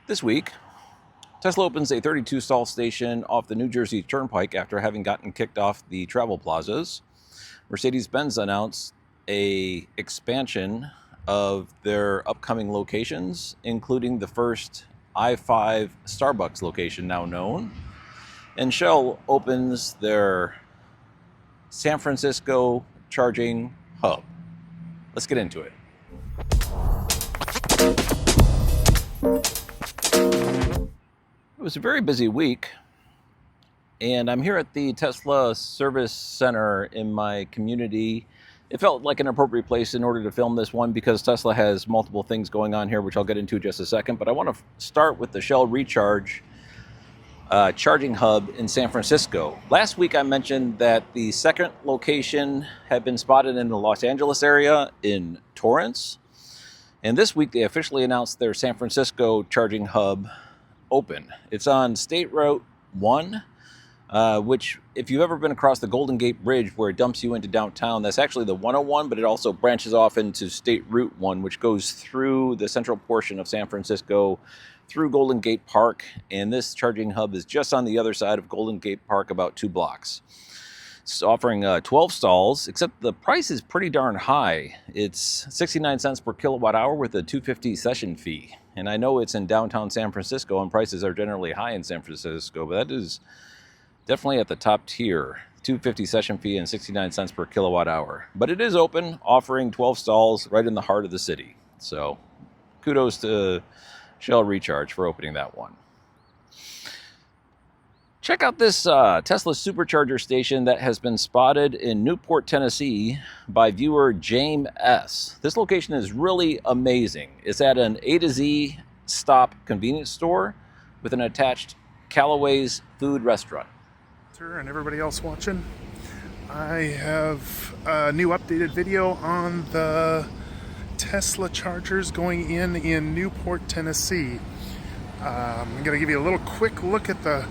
This week, Tesla opens a 32 stall station off the New Jersey Turnpike after having gotten kicked off the travel plazas. Mercedes-Benz announced a expansion of their upcoming locations, including the first I-5 Starbucks location now known. And Shell opens their San Francisco charging hub. Let's get into it. It was a very busy week, and I'm here at the Tesla Service Center in my community. It felt like an appropriate place in order to film this one because Tesla has multiple things going on here, which I'll get into in just a second. But I want to start with the Shell Recharge charging hub in San Francisco. Last week I mentioned that the second location had been spotted in the Los Angeles area in Torrance. And this week they officially announced their San Francisco charging hub open. It's on State Route 1, which if you've ever been across the Golden Gate Bridge where it dumps you into downtown, that's actually the 101, but it also branches off into State Route 1, which goes through the central portion of San Francisco through Golden Gate Park. And this charging hub is just on the other side of Golden Gate Park, about 2 blocks. It's offering 12 stalls, except the price is pretty darn high. It's 69 cents per kilowatt hour with a $2.50 session fee. And I know it's in downtown San Francisco and prices are generally high in San Francisco, but that is definitely at the top tier. $2.50 session fee and 69 cents per kilowatt hour. But it is open, offering 12 stalls right in the heart of the city. So kudos to Shell Recharge for opening that one. Check out this Tesla Supercharger station that has been spotted in Newport, Tennessee by viewer James S. This location is really amazing. It's at an A to Z stop convenience store with an attached Callaway's food restaurant. And everybody else watching, I have a new updated video on the Tesla chargers going in Newport, Tennessee. I'm going to give you a little quick look at the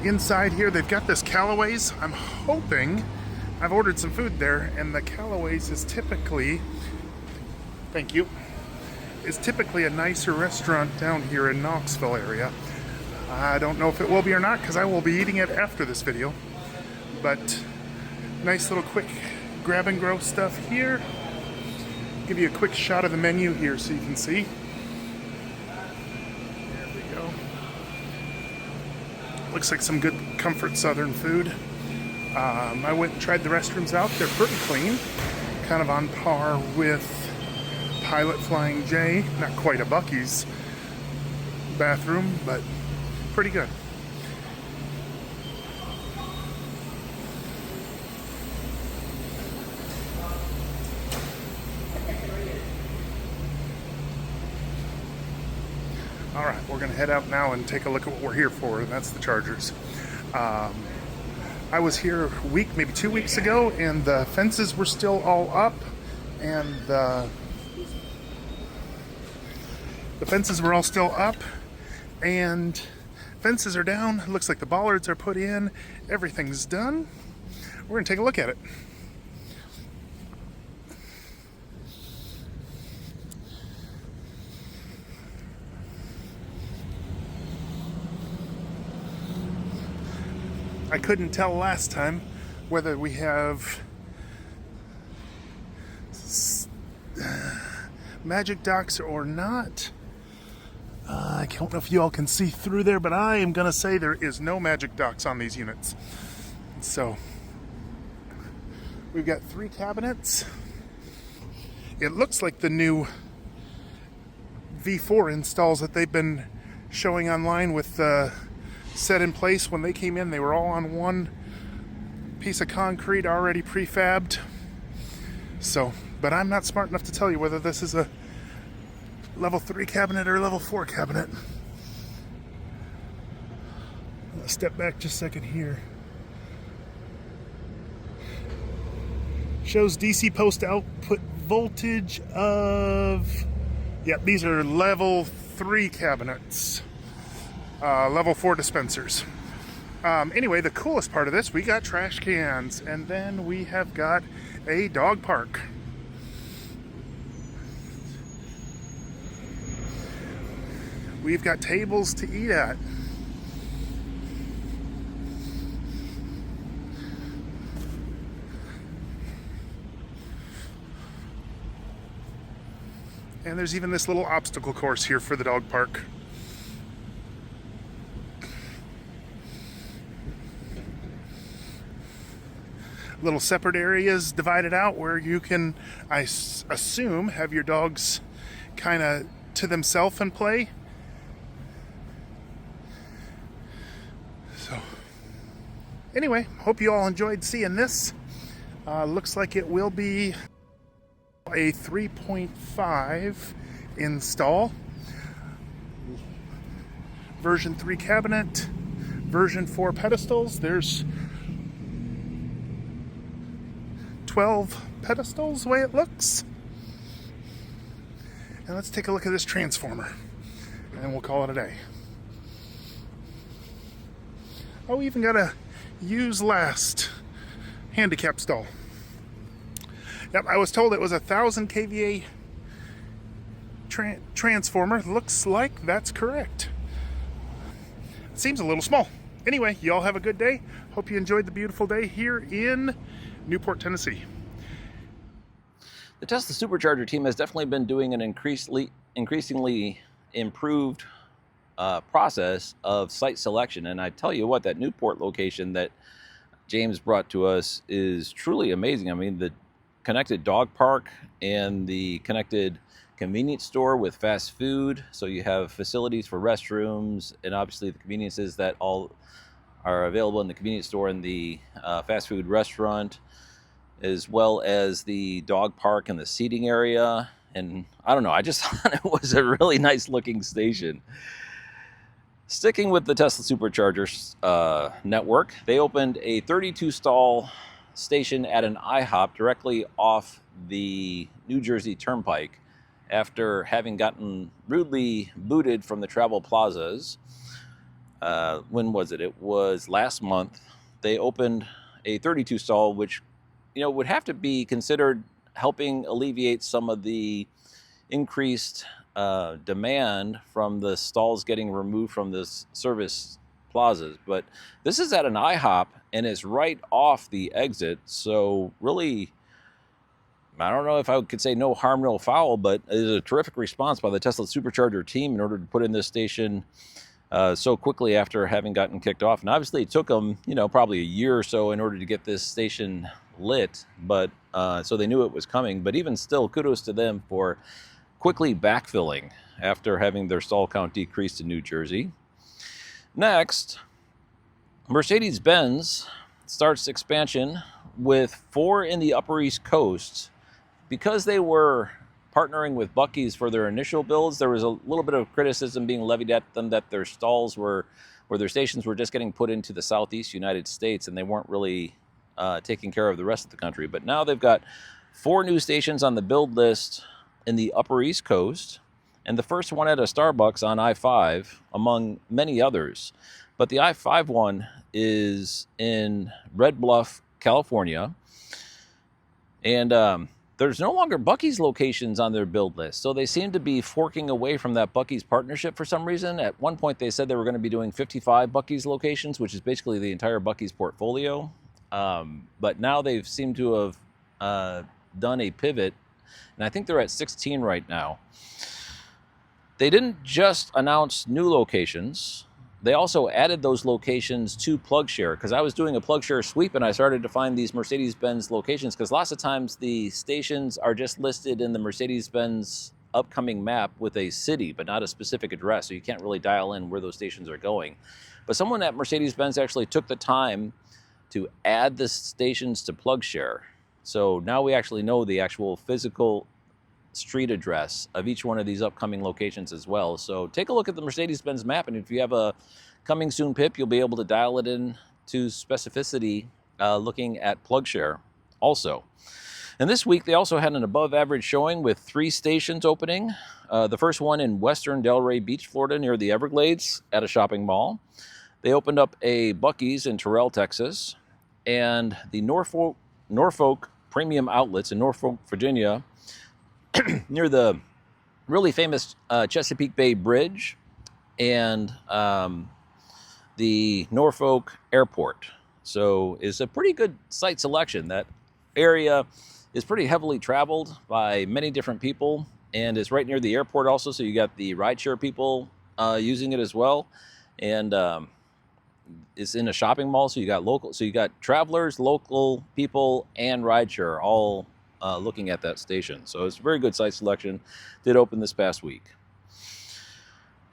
inside here. They've got this Callaway's. I'm hoping, I've ordered some food there, and the Callaway's is typically, thank you, is typically a nicer restaurant down here in Knoxville area. I don't know if it will be or not because I will be eating it after this video, but nice little quick grab and go stuff here. Give you a quick shot of the menu here so you can see. Looks like some good comfort southern food. I went and tried the restrooms out. They're pretty clean, kind of on par with Pilot Flying J. Not quite a Buc-ee's bathroom, but pretty good. All right, we're gonna head out now and take a look at what we're here for, and that's the chargers. I was here a week, maybe 2 weeks ago, and the fences were still all up, and the fences were all still up, and fences are down. It looks like the bollards are put in. Everything's done. We're gonna take a look at it. I couldn't tell last time whether we have magic docks or not. I don't know if you all can see through there, but I am going to say there is no magic docks on these units. So we've got 3 cabinets. It looks like the new V4 installs that they've been showing online with set in place. When they came in, they were all on one piece of concrete already prefabbed. So, but I'm not smart enough to tell you whether this is a level 3 cabinet or level 4 cabinet. I'll step back just a second here. Shows DC post output voltage of, yep, these are level 3 cabinets. Level 4 dispensers. Anyway, the coolest part of this, we got trash cans, and then we have got a dog park. We've got tables to eat at. And there's even this little obstacle course here for the dog park. Little separate areas divided out where you can, I assume, have your dogs kind of to themselves and play. So, anyway, hope you all enjoyed seeing this. Looks like it will be a 3.5 install, version 3 cabinet, version 4 pedestals. There's 12 pedestals the way it looks. And let's take a look at this transformer and we'll call it a day. Oh, we even got a use last handicap stall. Yep, I was told it was 1,000 kVA transformer. Looks like that's correct. It seems a little small. Anyway, you all have a good day. Hope you enjoyed the beautiful day here in Newport, Tennessee. The Tesla Supercharger team has definitely been doing an increasingly improved process of site selection. And I tell you what, that Newport location that James brought to us is truly amazing. I mean, the connected dog park and the connected convenience store with fast food. So you have facilities for restrooms and obviously the conveniences that all are available in the convenience store and the fast food restaurant, as well as the dog park and the seating area. And I don't know, I just thought it was a really nice looking station. Sticking with the Tesla Supercharger network, they opened a 32 stall station at an IHOP directly off the New Jersey Turnpike after having gotten rudely booted from the travel plazas. When was it? It was last month. They opened a 32 stall, which would have to be considered helping alleviate some of the increased demand from the stalls getting removed from the service plazas. But this is at an IHOP and it's right off the exit, so really, I don't know if I could say no harm, no foul, but it is a terrific response by the Tesla Supercharger team in order to put in this station so quickly after having gotten kicked off. And obviously it took them, probably a year or so in order to get this station lit, but so they knew it was coming. But even still, kudos to them for quickly backfilling after having their stall count decreased in New Jersey. Next, Mercedes-Benz starts expansion with 4 in the Upper East Coast. Because they were partnering with Buc-ee's for their initial builds, there was a little bit of criticism being levied at them that their stalls were, or their stations were just getting put into the Southeast United States and they weren't really taking care of the rest of the country. But now they've got 4 new stations on the build list in the Upper East Coast, and the first one at a Starbucks on I-5, among many others. But the I-5 one is in Red Bluff, California, and there's no longer Buc-ee's locations on their build list, so they seem to be forking away from that Buc-ee's partnership for some reason. At one point, they said they were going to be doing 55 Buc-ee's locations, which is basically the entire Buc-ee's portfolio. But now they've seemed to have done a pivot, and I think they're at 16 right now. They didn't just announce new locations. They also added those locations to Plugshare, because I was doing a Plugshare sweep and I started to find these Mercedes-Benz locations, because lots of times the stations are just listed in the Mercedes-Benz upcoming map with a city, but not a specific address, so you can't really dial in where those stations are going. But someone at Mercedes-Benz actually took the time to add the stations to Plugshare. So now we actually know the actual physical street address of each one of these upcoming locations as well. So take a look at the Mercedes-Benz map, and if you have a coming soon pip, you'll be able to dial it in to specificity looking at Plugshare also. And this week they also had an above average showing with 3 stations opening. The first one in western Delray Beach, Florida, near the Everglades at a shopping mall. They opened up a Buc-ee's in Terrell, Texas, and the Norfolk Premium Outlets in Norfolk, Virginia, near the really famous Chesapeake Bay Bridge and the Norfolk Airport. So it's a pretty good site selection. That area is pretty heavily traveled by many different people, and it's right near the airport also. So you got the rideshare people using it as well, and it's in a shopping mall. So you got local, so you got travelers, local people, and rideshare all looking at that station. So it's a very good site selection. Did open this past week.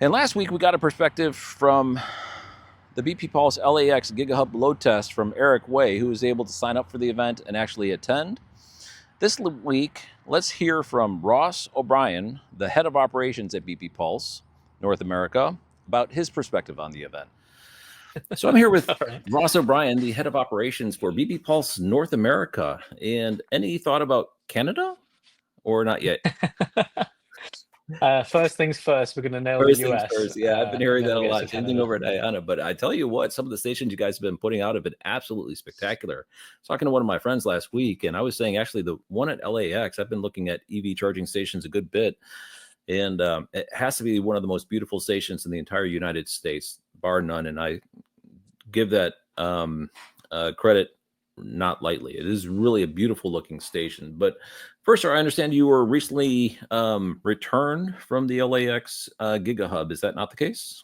And last week we got a perspective from the BP Pulse LAX Gigahub load test from Eric Way, who was able to sign up for the event and actually attend. This week, let's hear from Ross O'Brien, the head of operations at BP Pulse North America, about his perspective on the event. So I'm here with Ross O'Brien, the head of operations for BP Pulse North America. And any thought about Canada or not yet? First things first, we're going to nail First the things US. first. Yeah, I've been hearing that a lot. Same thing Canada. over at Ayana. But I tell you what, some of the stations you guys have been putting out have been absolutely spectacular. I was talking to one of my friends last week, and I was saying actually the one at LAX, I've been looking at EV charging stations a good bit. And it has to be one of the most beautiful stations in the entire United States, bar none. And I give that credit not lightly. It is really a beautiful looking station. But first, I understand you were recently returned from the LAX Gigahub. Is that not the case?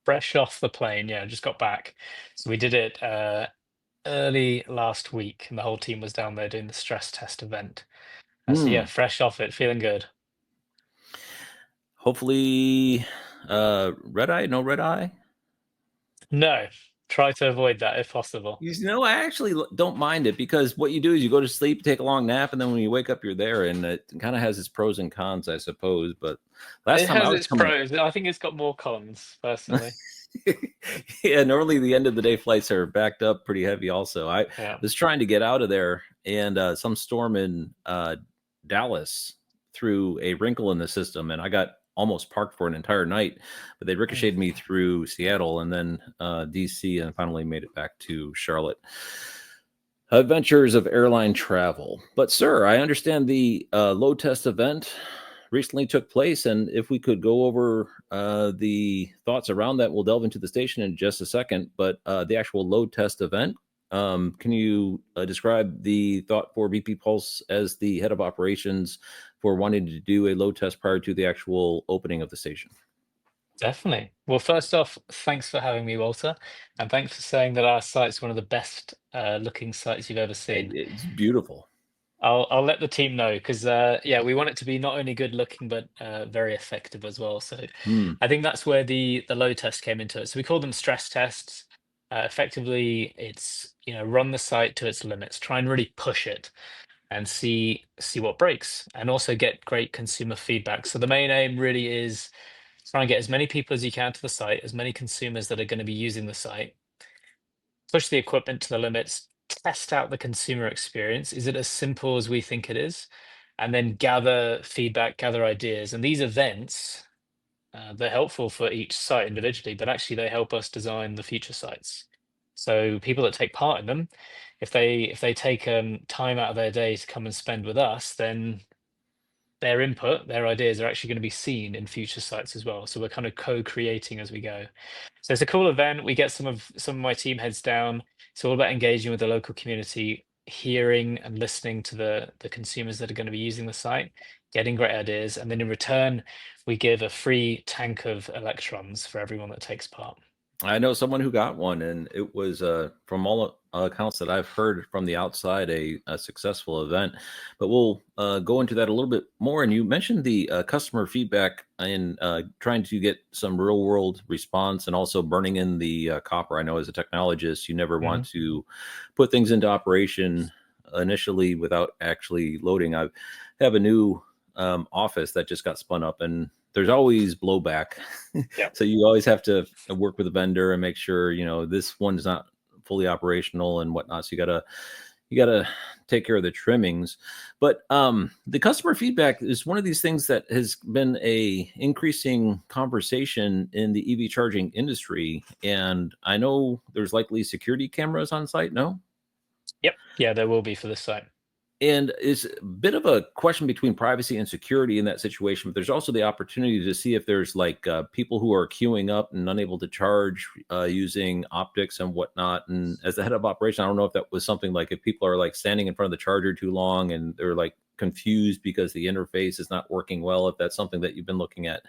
Fresh off the plane, yeah, just got back. So we did it early last week, and the whole team was down there doing the stress test event. So yeah, fresh off it, feeling good. Hopefully, red eye, no red eye? No, try to avoid that if possible. You know, I actually don't mind it because what you do is you go to sleep, take a long nap, and then when you wake up, you're there, and it kind of has its pros and cons, I suppose. But last time I was coming, pros. I think it's got more cons, personally. yeah, normally the end of the day flights are backed up pretty heavy. Also, I was trying to get out of there, and some storm in Dallas threw a wrinkle in the system, and I got almost parked for an entire night, but they ricocheted me through Seattle and then DC, and finally made it back to Charlotte. Adventures of airline travel. But sir, I understand the load test event recently took place, and if we could go over the thoughts around that, we'll delve into the station in just a second. But the actual load test event, can you describe the thought for BP Pulse as the head of operations for wanting to do a load test prior to the actual opening of the station? Definitely. Well, first off, thanks for having me, Walter, and thanks for saying that our site's one of the best looking sites you've ever seen. It's beautiful. I'll let the team know because yeah, we want it to be not only good looking but very effective as well. So I think that's where the load test came into it. So we call them stress tests. Effectively, it's run the site to its limits, try and really push it, and see what breaks, and also get great consumer feedback. So the main aim really is try and get as many people as you can to the site, as many consumers that are going to be using the site, push the equipment to the limits, test out the consumer experience. Is it as simple as we think it is? And then gather feedback, gather ideas. And these events, they're helpful for each site individually, but actually they help us design the future sites. So people that take part in them, if they take time out of their day to come and spend with us, then their input, their ideas are actually going to be seen in future sites as well. So we're kind of co-creating as we go. So it's a cool event. We get some of my team heads down. It's all about engaging with the local community, hearing and listening to the consumers that are going to be using the site, getting great ideas, and then in return, we give a free tank of electrons for everyone that takes part. I know someone who got one, and it was, from all accounts that I've heard from the outside, a successful event. But we'll go into that a little bit more. And you mentioned the customer feedback and trying to get some real world response, and also burning in the copper. I know as a technologist, you never want to put things into operation initially without actually loading. I have a new office that just got spun up, and there's always blowback. So you always have to work with a vendor and make sure, this one's not fully operational and whatnot. So you gotta take care of the trimmings. But the customer feedback is one of these things that has been a increasing conversation in the EV charging industry. And I know there's likely security cameras on site, no? Yep. Yeah, there will be for this site. And it's a bit of a question between privacy and security in that situation. But there's also the opportunity to see if there's like people who are queuing up and unable to charge using optics and whatnot. And as the head of operation, I don't know if that was something like if people are like standing in front of the charger too long and they're like confused because the interface is not working well, if that's something that you've been looking at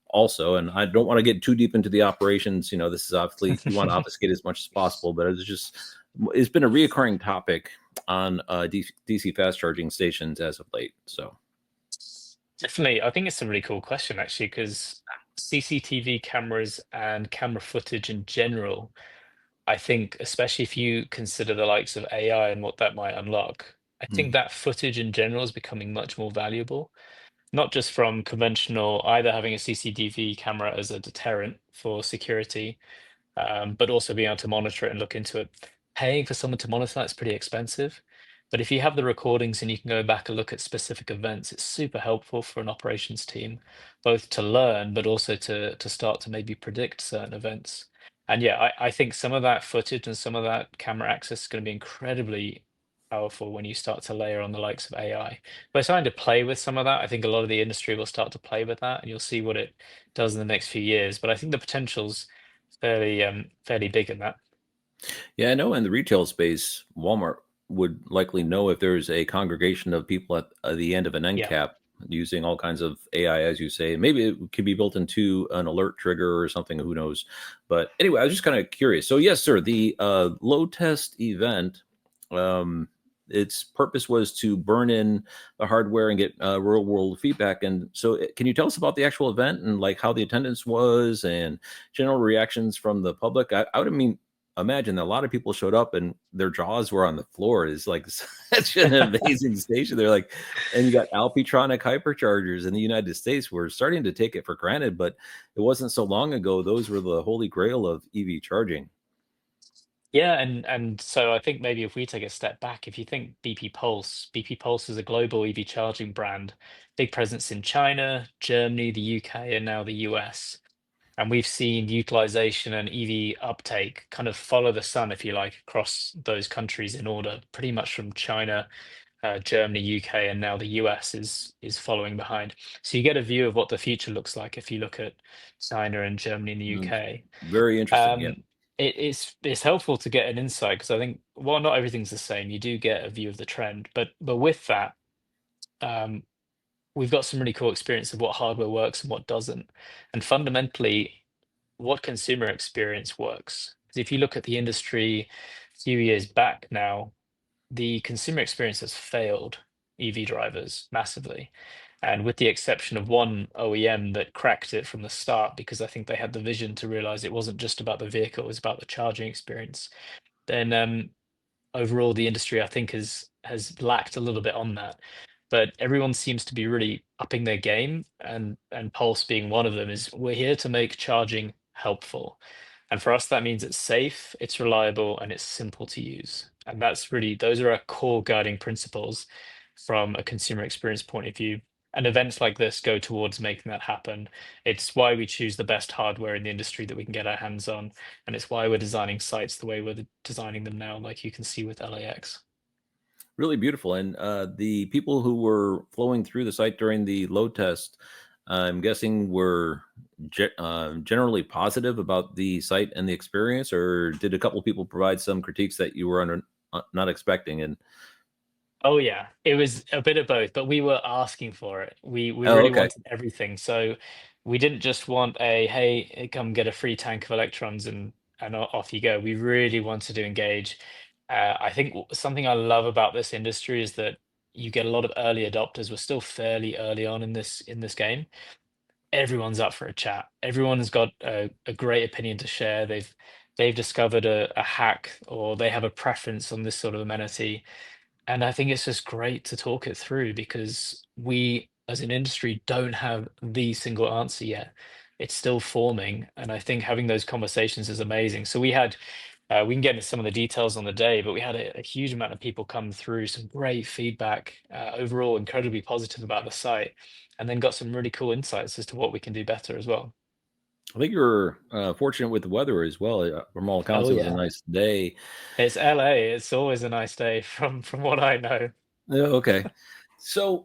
also. And I don't want to get too deep into the operations. This is obviously you want to obfuscate as much as possible, but it's been a reoccurring topic on DC fast charging stations as of late. So Definitely, I think it's a really cool question actually, because CCTV cameras and camera footage in general, I think, especially if you consider the likes of AI and what that might unlock, I think that footage in general is becoming much more valuable, not just from conventional, either having a CCTV camera as a deterrent for security, but also being able to monitor it and look into it. Paying for someone to monitor that's pretty expensive. But if you have the recordings and you can go back and look at specific events, it's super helpful for an operations team, both to learn, but also to start to maybe predict certain events. And yeah, I think some of that footage and some of that camera access is going to be incredibly powerful when you start to layer on the likes of AI. We're starting to play with some of that. I think a lot of the industry will start to play with that, and you'll see what it does in the next few years. But I think the potential's fairly big in that. yeah, I know in the retail space, Walmart would likely know if there's a congregation of people at the end of an end Yeah. cap using all kinds of AI, as you say. Maybe it could be built into an alert trigger or something. Who knows? But anyway, I was just kind of curious. So yes, sir, the low test event. Its purpose was to burn in the hardware and get real world feedback. And so, can you tell us about the actual event and like how the attendance was and general reactions from the public? I would imagine that a lot of people showed up and their jaws were on the floor. Is like such an amazing station. They're like, and you got Alpitronic hyperchargers in the United States. We're starting to take it for granted, but it wasn't so long ago. Those were the holy grail of EV charging. Yeah, and so I think maybe if we take a step back, if you think BP Pulse is a global EV charging brand, big presence in China, Germany, the UK, and now the US. And we've seen utilization and EV uptake kind of follow the sun, if you like, across those countries in order, pretty much from China, Germany, UK, and now the US is following behind. So you get a view of what the future looks like if you look at China and Germany and the Mm, UK. very interesting. Yeah. Um, it's helpful to get an insight because I think while not everything's the same, you do get a view of the trend. But with that, um, we've got some really cool experience of what hardware works and what doesn't, and fundamentally, what consumer experience works. 'Cause if you look at the industry a few years back now, the consumer experience has failed EV drivers massively. And with the exception of one OEM that cracked it from the start, because I think they had the vision to realize it wasn't just about the vehicle, it was about the charging experience, then overall the industry I think has lacked a little bit on that. But everyone seems to be really upping their game, and Pulse being one of them is we're here to make charging helpful. And for us, that means it's safe, it's reliable, and it's simple to use. And that's really, those are our core guiding principles from a consumer experience point of view. And events like this go towards making that happen. It's why we choose the best hardware in the industry that we can get our hands on. And it's why we're designing sites the way we're designing them now, like you can see with LAX. Really beautiful. And the people who were flowing through the site during the load test, I'm guessing were generally positive about the site and the experience, or did a couple of people provide some critiques that you were not expecting? And Oh yeah, it was a bit of both, but we were asking for it. We oh, really okay. wanted everything. So we didn't just want a hey, come get a free tank of electrons and off you go. We really wanted to engage. I think something I love about this industry is that you get a lot of early adopters. We're still fairly early on in this game. Everyone's up for a chat. Everyone's got a great opinion to share. They've discovered a hack or they have a preference on this sort of amenity, and I think it's just great to talk it through because we, as an industry, don't have the single answer yet. It's still forming. And I think having those conversations is amazing. So we can get into some of the details on the day, but we had a huge amount of people come through, some great feedback, overall, incredibly positive about the site, and then got some really cool insights as to what we can do better as well. I think you were fortunate with the weather as well. From all accounts, Oh, it was a yeah. nice day. It's LA. It's always a nice day from what I know. Okay. So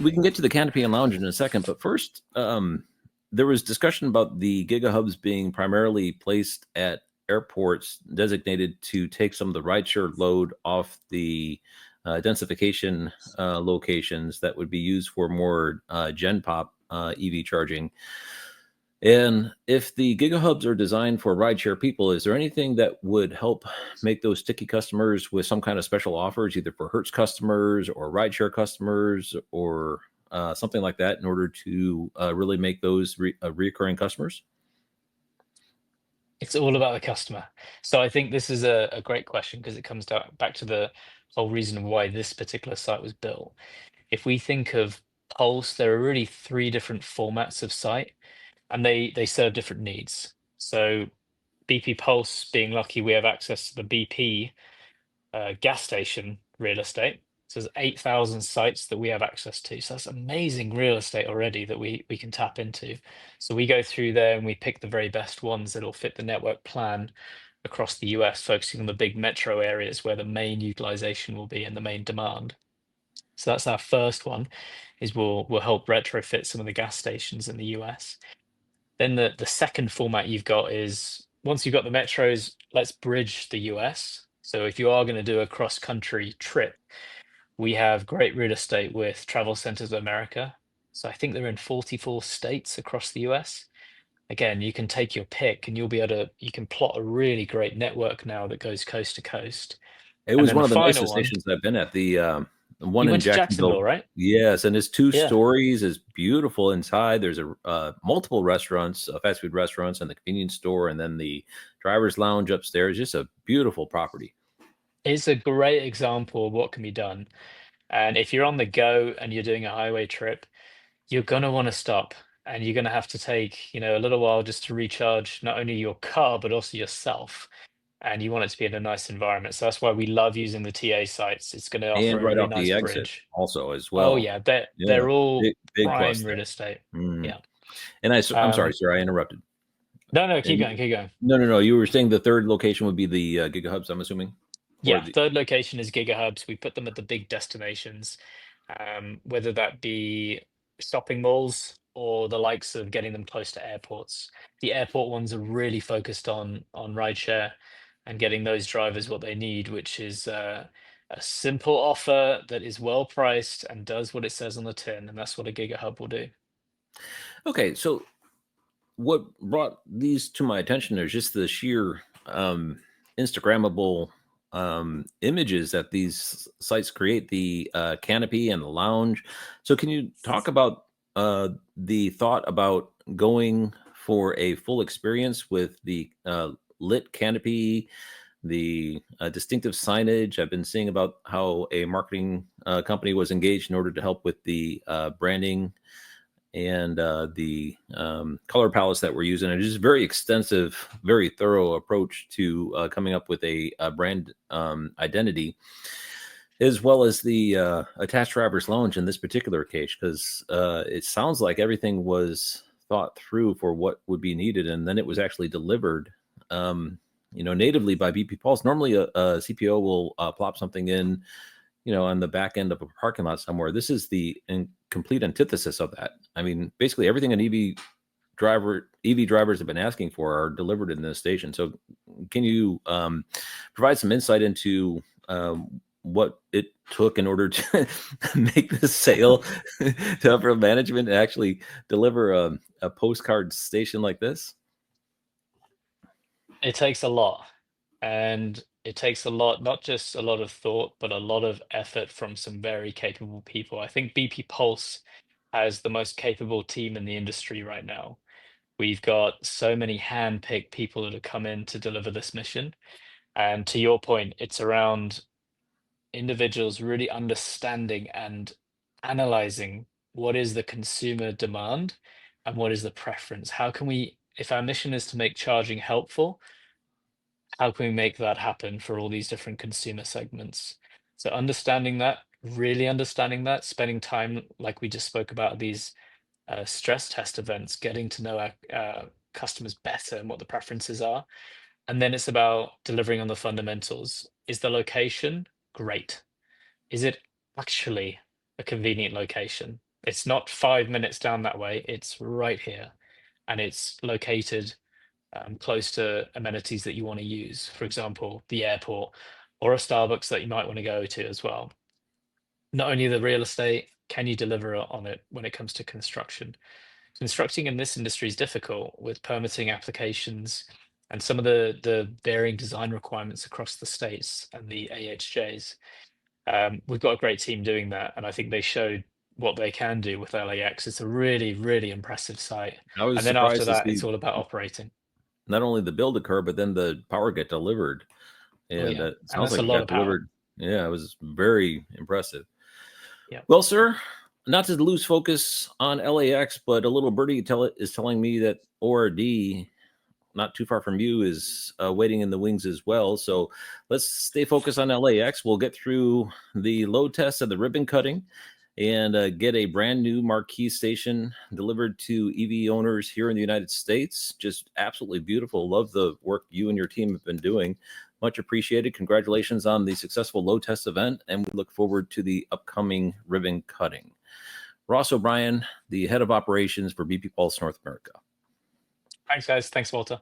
we can get to the canopy and lounge in a second, but first, there was discussion about the Gigahubs being primarily placed at airports designated to take some of the rideshare load off the densification locations that would be used for more Gen Pop EV charging. And if the Gigahubs are designed for rideshare people, is there anything that would help make those sticky customers with some kind of special offers, either for Hertz customers or rideshare customers or something like that, in order to really make those reoccurring customers? It's all about the customer. So I think this is a great question because it comes down back to the whole reason of why this particular site was built. If we think of Pulse, there are really three different formats of site, and they serve different needs. So BP Pulse, being lucky, we have access to the BP gas station real estate. So there's 8,000 sites that we have access to. So that's amazing real estate already that we can tap into. So we go through there and we pick the very best ones that'll fit the network plan across the US, focusing on the big metro areas where the main utilization will be and the main demand. So that's our first one, is we'll help retrofit some of the gas stations in the US. Then the second format you've got is once you've got the metros, let's bridge the US. So if you are going to do a cross-country trip, we have great real estate with Travel Centers of America. So I think they're in 44 states across the US. Again, you can take your pick and you'll be able to, you can plot a really great network now that goes coast to coast. It And was then one the of the final nicest one, stations I've been at. The one you in went to Jacksonville. Jacksonville, right? Yes, and it's two Yeah. stories. Is beautiful inside. There's a multiple restaurants, fast food restaurants, and the convenience store, and then the driver's lounge upstairs. Just a beautiful property. It's a great example of what can be done. And if you're on the go and you're doing a highway trip, you're gonna want to stop and you're gonna have to take, a little while just to recharge not only your car, but also yourself. And you want it to be in a nice environment. So that's why we love using the TA sites. It's going to offer And a right really off nice the exit bridge. also as Oh well. yeah, they're Yeah, all big prime plus real there. estate. Mm. Yeah. And I'm sorry, Um, sir, I interrupted. no, keep And going, keep going. no, no, no. You were saying the third location would be the Gigahubs, I'm assuming, or Yeah, the third location is Gigahubs. We put them at the big destinations, whether that be shopping malls or the likes of getting them close to airports. The airport ones are really focused on rideshare and getting those drivers what they need, which is a simple offer that is well priced and does what it says on the tin, and that's what a Gigahub will do. Okay, so what brought these to my attention is just the sheer Instagrammable images that these sites create, the canopy and the lounge. So, can you talk about the thought about going for a full experience with the lit canopy, the distinctive signage? I've been seeing about how a marketing company was engaged in order to help with the branding and the color palettes that we're using. It is a very extensive, very thorough approach to coming up with a brand identity, as well as the attached driver's lounge in this particular case, because it sounds like everything was thought through for what would be needed, and then it was actually delivered. Natively by BP Pulse. Normally, a CPO will plop something in, on the back end of a parking lot somewhere. This is the complete antithesis of that. I mean, basically everything an EV drivers have been asking for are delivered in this station. So, can you provide some insight into what it took in order to make this sale to upper management and actually deliver a postcard station like this? It takes a lot, and it takes a lot, not just a lot of thought, but a lot of effort from some very capable people. I think BP Pulse has the most capable team in the industry right now. We've got so many hand-picked people that have come in to deliver this mission. And to your point, it's around individuals really understanding and analyzing what is the consumer demand and what is the preference. How can we, if our mission is to make charging helpful, how can we make that happen for all these different consumer segments? So understanding that, really understanding that, spending time like we just spoke about these stress test events, getting to know our customers better and what the preferences are. And then it's about delivering on the fundamentals. Is the location great? Is it actually a convenient location. It's not 5 minutes down that way, it's right here. And it's located close to amenities that you want to use, for example, the airport or a Starbucks that you might want to go to as well. Not only the real estate, can you deliver on it when it comes to construction? Constructing in this industry is difficult with permitting applications and some of the varying design requirements across the states and the AHJs. We've got a great team doing that, and I think they showed what they can do with LAX. It's a really, really impressive site. I was And then after surprised to that, see it's all about operating. not only the build occur, but then the power get delivered. Oh And yeah, it and sounds that's like a it lot got of power. delivered. Yeah, it was very impressive. Yeah. Well, sir, not to lose focus on LAX, but a little birdie is telling me that ORD, not too far from you, is waiting in the wings as well. So let's stay focused on LAX. We'll get through the load test and the ribbon cutting and get a brand new marquee station delivered to EV owners here in the United States. Just absolutely beautiful. Love the work you and your team have been doing. Much appreciated. Congratulations on the successful load test event, and we look forward to the upcoming ribbon cutting. Ross O'Brien, the head of operations for BP Pulse North America. Thanks, guys. Thanks, Walter.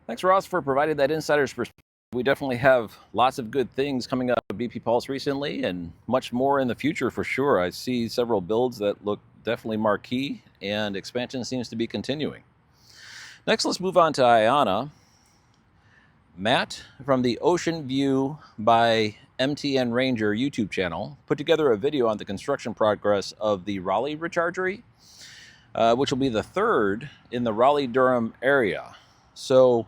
Thanks, Ross, for providing that insider's perspective. We definitely have lots of good things coming up at BP Pulse recently and much more in the future for sure. I see several builds that look definitely marquee, and expansion seems to be continuing. Next, let's move on to Ayana. Matt from the Ocean View by MTN Ranger YouTube channel put together a video on the construction progress of the Raleigh Rechargery, which will be the third in the Raleigh-Durham area. So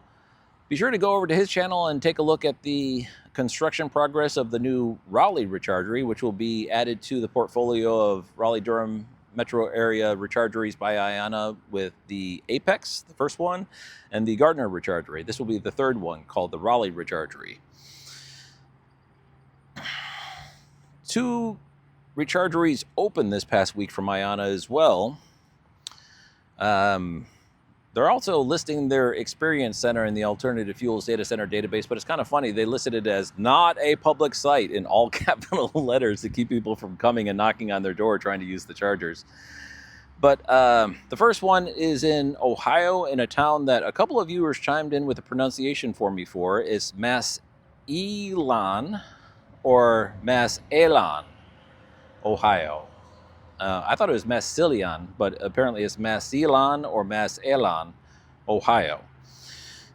be sure to go over to his channel and take a look at the construction progress of the new Raleigh Rechargery, which will be added to the portfolio of Raleigh-Durham metro area rechargeries by Ayana, with the Apex, the first one, and the Gardner Rechargery. This will be the third one, called the Raleigh Rechargery. 2 rechargeries opened this past week from Ayana as well. They're also listing their experience center in the alternative fuels data center database, but it's kind of funny. They listed it as not a public site in all capital letters to keep people from coming and knocking on their door trying to use the chargers. But the first one is in Ohio, in a town that a couple of viewers chimed in with a pronunciation for me for. It's Massillon or Massillon, Ohio. I thought it was Massillon, but apparently it's Massillon or Massillon, Ohio.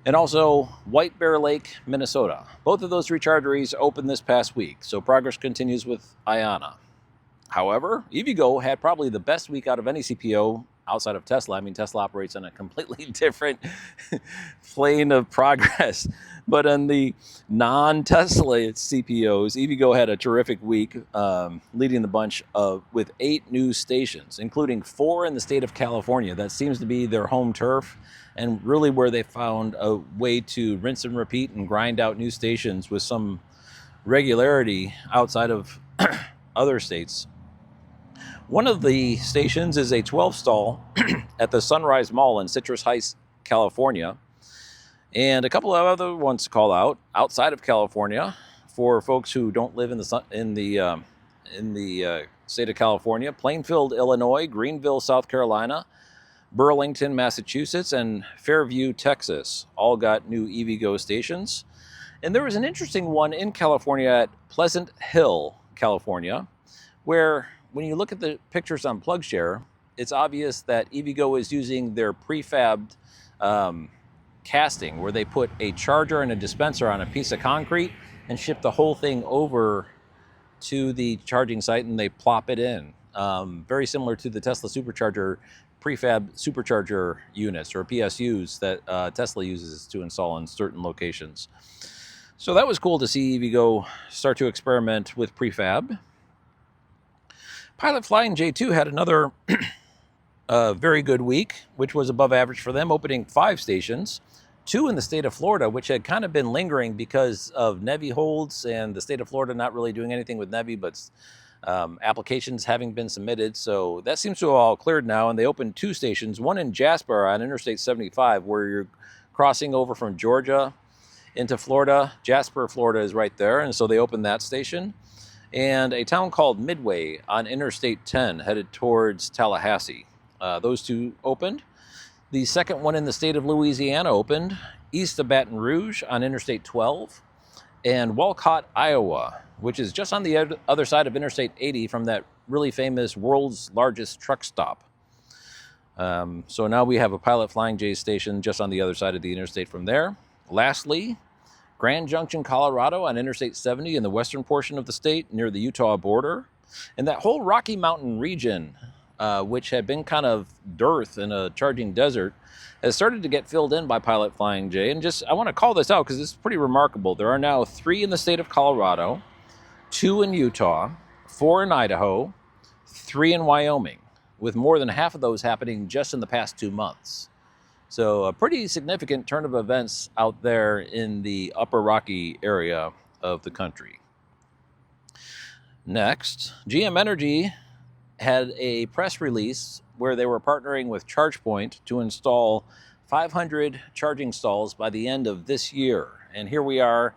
And also White Bear Lake, Minnesota. Both of those rechargeries opened this past week, so progress continues with Ayana. However, EVgo had probably the best week out of any CPO outside of Tesla. I mean, Tesla operates on a completely different plane of progress. But on the non-Tesla CPOs, EVgo had a terrific week, leading the bunch with 8 new stations, including 4 in the state of California. That seems to be their home turf, and really where they found a way to rinse and repeat and grind out new stations with some regularity outside of other states. One of the stations is a 12-stall at the Sunrise Mall in Citrus Heights, California. And a couple of other ones to call out outside of California for folks who don't live in the state of California: Plainfield, Illinois; Greenville, South Carolina; Burlington, Massachusetts; and Fairview, Texas. All got new EVgo stations. And there was an interesting one in California at Pleasant Hill, California, where when you look at the pictures on Plugshare, it's obvious that EVgo is using their prefabbed casting, where they put a charger and a dispenser on a piece of concrete and ship the whole thing over to the charging site, and they plop it in. Very similar to the Tesla Supercharger prefab supercharger units, or PSUs, that Tesla uses to install in certain locations. So that was cool to see EVgo start to experiment with prefab. Pilot Flying J2 had another very good week, which was above average for them, opening 5 stations, 2 in the state of Florida, which had kind of been lingering because of NEVI holds and the state of Florida not really doing anything with NEVI, but applications having been submitted. So that seems to have all cleared now, and they opened 2 stations, one in Jasper on Interstate 75, where you're crossing over from Georgia into Florida. Jasper, Florida is right there, and so they opened that station. And a town called Midway on Interstate 10 headed towards Tallahassee. Those two opened. The second one in the state of Louisiana opened east of Baton Rouge on Interstate 12, and Walcott, Iowa, which is just on the other side of Interstate 80 from that really famous world's largest truck stop. So now we have a Pilot Flying J station just on the other side of the interstate from there. Lastly, Grand Junction, Colorado on Interstate 70 in the western portion of the state near the Utah border. And that whole Rocky Mountain region, which had been kind of dearth in a charging desert, has started to get filled in by Pilot Flying J. And I want to call this out because it's pretty remarkable. There are now 3 in the state of Colorado, 2 in Utah, 4 in Idaho, 3 in Wyoming, with more than half of those happening just in the past 2 months. So a pretty significant turn of events out there in the upper Rocky area of the country. Next, GM Energy had a press release where they were partnering with ChargePoint to install 500 charging stalls by the end of this year. And here we are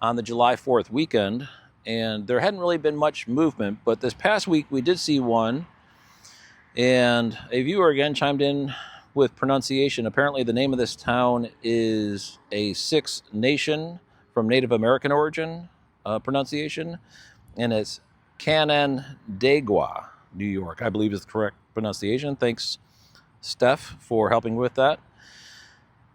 on the July 4th weekend, and there hadn't really been much movement, but this past week we did see one, and a viewer again chimed in with pronunciation. Apparently the name of this town is a Six Nation from Native American origin pronunciation, and it's Canandaigua, New York, I believe is the correct pronunciation. Thanks, Steph, for helping with that.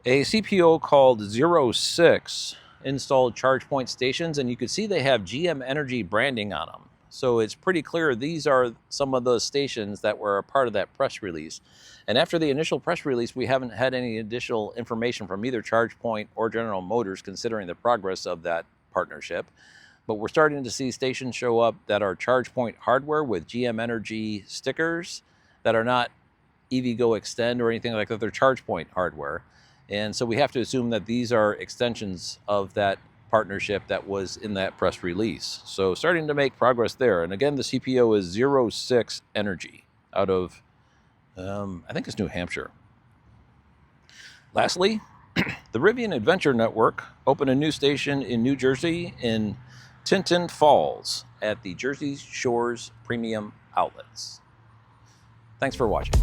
A CPO called 06 installed ChargePoint stations, and you could see they have GM Energy branding on them. So it's pretty clear these are some of the stations that were a part of that press release. And after the initial press release, we haven't had any additional information from either ChargePoint or General Motors considering the progress of that partnership. But we're starting to see stations show up that are ChargePoint hardware with GM Energy stickers that are not EVgo Extend or anything like that. They're ChargePoint hardware. And so we have to assume that these are extensions of that partnership that was in that press release. So starting to make progress there. And again, the CPO is 06 Energy out of, I think it's New Hampshire. Lastly, the Rivian Adventure Network opened a new station in New Jersey in Tinton Falls at the Jersey Shores Premium Outlets. Thanks for watching.